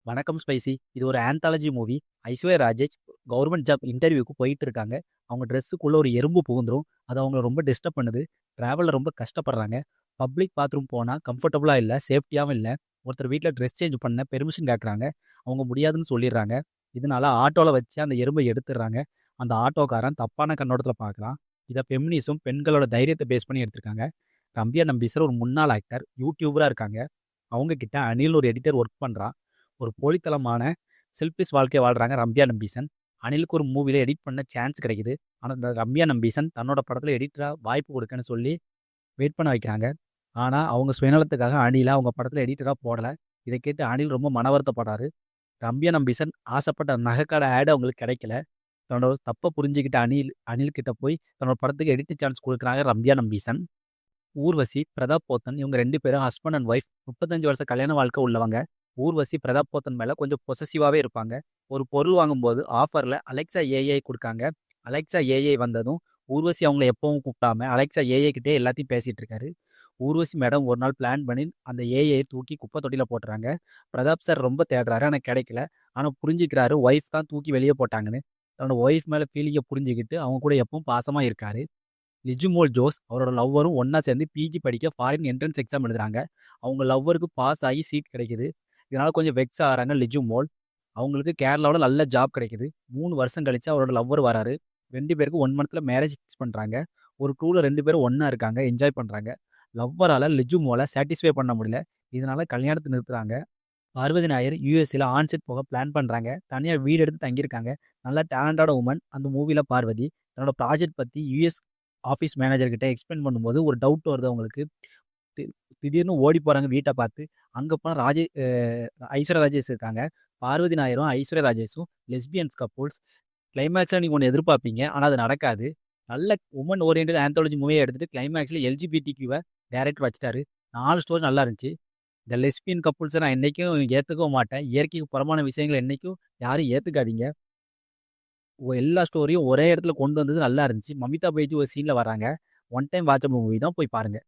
வணக்கம் ஸ்பைசி. இது ஒரு anthology movie. Aishwarya Rajesh government job இன்டர்வியூக்கு போயிட்டு இருக்காங்க. அவங்க ட்ரெஸ்ஸுக்குள்ள ஒரு எறும்பு புகுந்துரும். அது அவங்கள ரொம்ப டிஸ்டர்ப் பண்ணுது. டிராவல்ல ரொம்ப கஷ்டப்படுறாங்க. பப்ளிக் பாத்ரூம் போனா கம்ஃபர்டபுளா இல்ல, சேஃப்டியாவும் இல்ல. ஒருத்தர் வீட்ல ட்ரெஸ் சேஞ்ச் பண்ண பெர்மிஷன் கேட்குறாங்க. அவங்க முடியாதுன்னு சொல்லிடுறாங்க. இதனால ஆட்டோல வச்சு அந்த எறும்பை எடுத்துடுறாங்க. அந்த ஆட்டோக்காரன் தப்பான கண்ணோட்டத்துல பார்க்குறான். இத ஃபெமினிசம் பெண்களோட தைரியத்தை பேஸ் பண்ணி எடுத்திருக்காங்க. ரம்யா நம்பீசர் ஒரு முன்னாள் ஆக்டர், யூடியூபரா இருக்காங்க. அவங்க கிட்ட அனில்னு ஒரு எடிட்டர் ஒர்க் பண்றான். ஒரு போலித்தனமான செல்ஃபிஷ் வாழ்க்கை வாழ்றாங்க ரம்யா நம்பீசன். அனிலுக்கு ஒரு மூவில எடிட் பண்ண சான்ஸ் கிடைக்குது. ஆனா இந்த ரம்யா நம்பீசன் தன்னோட படத்துல எடிட்டரா வாய்ப்பு கொடுக்கன்னு சொல்லி வெயிட் பண்ண வைக்கிறாங்க. ஆனா அவங்க சுயநலத்துக்காக அனில அவங்க படத்துல எடிட்டரா போடல. இதை கேட்டு அனில் ரொம்ப மன வருத்தப்படுறாரு. ரம்யா நம்பீசன் ஆசைப்பட்ட நகைக்கடை ஆட் அவங்களுக்கு கிடைக்கல. தன்னோட தப்பை புரிஞ்சுக்கிட்ட அனில் கிட்ட போய் தன்னோட படத்துக்கு எடிட் சான்ஸ் கொடுக்குறாங்க ரம்யா நம்பீசன். ஊர்வசி, பிரதாப் போத்தன் இவங்க 2 பேரும் ஹஸ்பண்ட் அண்ட் ஒய்ஃப். 35 வருஷ கல்யாண வாழ்க்கை உள்ளவங்க. ஊர்வசி பிரதாப் போத்தன் மேல கொஞ்சம் பொசசிவாவே இருப்பாங்க. ஒரு பொருள் வாங்கும்போது ஆஃபர்ல அலெக்சா ஏஐ கொடுக்காங்க. அலெக்சா ஏஐ வந்ததும் ஊர்வசி அவங்கள எப்பவும் கூப்பிடாம அலெக்சா ஏஐ கிட்டே எல்லாத்தையும் பேசிட்டு இருக்காரு. ஊர்வசி மேடம் ஒரு நாள் பிளான் பண்ணி அந்த ஏஐ தூக்கி குப்பை தொட்டியில போட்டுறாங்க. பிரதாப் சார் ரொம்ப தேடுறாரு, ஆனால் கிடைக்கல. ஆனால் புரிஞ்சுக்கிறாரு ஒய்ஃப் தான் தூக்கி வெளியே போட்டாங்கன்னு. தன்னோட ஒய்ஃப் மேல ஃபீலிங்கை புரிஞ்சுக்கிட்டு அவங்க கூட எப்பவும் பாசமா இருக்காரு. லிஜுமோல் ஜோஸ் அவரோட லவ்வரும் ஒன்றா சேர்ந்து பிஜி படிக்க ஃபாரின் என்ட்ரன்ஸ் எக்ஸாம் எழுதுறாங்க. அவங்க லவ்வருக்கு பாஸ் ஆகி சீட் கிடைக்குது. இதனால் கொஞ்சம் வெக்ஸ் ஆகிறாங்க லிஜுமோல். அவங்களுக்கு கேரளாவில் நல்ல ஜாப் கிடைக்குது. 3 வருஷம் கழிச்சு அவரோட லவ்வர் வராரு. 2 பேருக்கு 1 மந்த்தில் மேரேஜ் ஃபிக்ஸ் பண்ணுறாங்க. ஒரு டூரில் 2 பேரும் ஒன்றா இருக்காங்க, என்ஜாய் பண்ணுறாங்க. லவ்வரால் லிஜுமோலை சாட்டிஸ்ஃபை பண்ண முடியல. இதனால கல்யாணத்தை நிறுத்துறாங்க. பார்வதி நாயர் யூஎஸ்ல ஆன்செட் போக பிளான் பண்ணுறாங்க. தனியாக வீடு எடுத்து தங்கியிருக்காங்க. நல்ல டேலண்டான உமன் அந்த மூவியில் பார்வதி. தன்னோட ப்ராஜெக்ட் பற்றி யூஎஸ் ஆஃபீஸ் மேனேஜர் கிட்ட எக்ஸ்பிளைன் பண்ணும்போது ஒரு டவுட் வருது அவங்களுக்கு. தி- திடீர்னு ஓடி போகிறாங்க வீட்டை பார்த்து. அங்கே போனால் ஐஸ்வர்யா ராஜேஷ் இருக்காங்க. பார்வதி நாயரும் ஐஸ்வர்யா ராஜேஷும் லெஸ்பியன்ஸ் கப்புள்ஸ். கிளைமேக்ஸில் நீங்கள் ஒன்று எதிர்பார்ப்பீங்க, ஆனால் அது நடக்காது. நல்ல உமன் ஓரியன்ட் ஆந்தாலஜி மூவியை எடுத்துட்டு கிளைமேக்ஸில் எல்ஜிபிடிக்யூவை டேரக்டர் வச்சுட்டாரு. 4 ஸ்டோரி நல்லா இருந்துச்சு. இந்த லெஸ்பியன் கப்புள்ஸை நான் என்றைக்கும் ஏற்றுக்கவும் மாட்டேன். இயற்கைக்கு புறமான விஷயங்கள் என்றைக்கும் யாரும் ஏற்றுக்காதீங்க. எல்லா ஸ்டோரியும் ஒரே இடத்துல கொண்டு வந்தது நல்லா இருந்துச்சு. மமிதா பைஜு ஒரு சீனில் வராங்க. ஒன் டைம் வாட்சபிள் மூவி தான், போய் பாருங்க.